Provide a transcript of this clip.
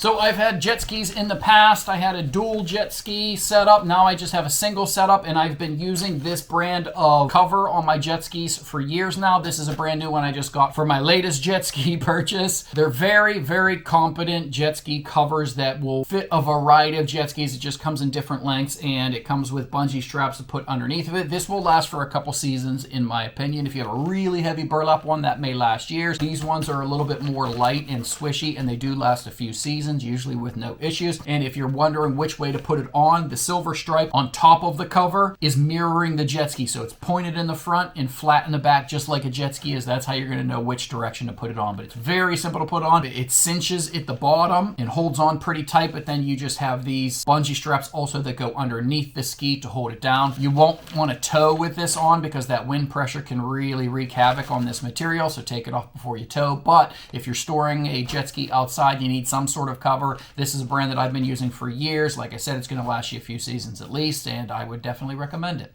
So I've had jet skis in the past. I had a dual jet ski setup. Now I just have a single setup, and I've been using this brand of cover on my jet skis for years now. This is a brand new one I just got for my latest jet ski purchase. They're very, very competent jet ski covers that will fit a variety of jet skis. It just comes in different lengths, and it comes with bungee straps to put underneath of it. This will last for a couple seasons, in my opinion. If you have a really heavy burlap one, that may last years. These ones are a little bit more light and swishy, and they do last a few seasons, usually with no issues. And if you're wondering which way to put it on, the silver stripe on top of the cover is mirroring the jet ski. So it's pointed in the front and flat in the back, just like a jet ski is. That's how you're going to know which direction to put it on. But it's very simple to put on. It cinches at the bottom and holds on pretty tight, but then you just have these bungee straps also that go underneath the ski to hold it down. You won't want to tow with this on because that wind pressure can really wreak havoc on this material, so take it off before you tow. But if you're storing a jet ski outside, you need some sort of cover. This is a brand that I've been using for years. Like I said, it's going to last you a few seasons at least, and I would definitely recommend it.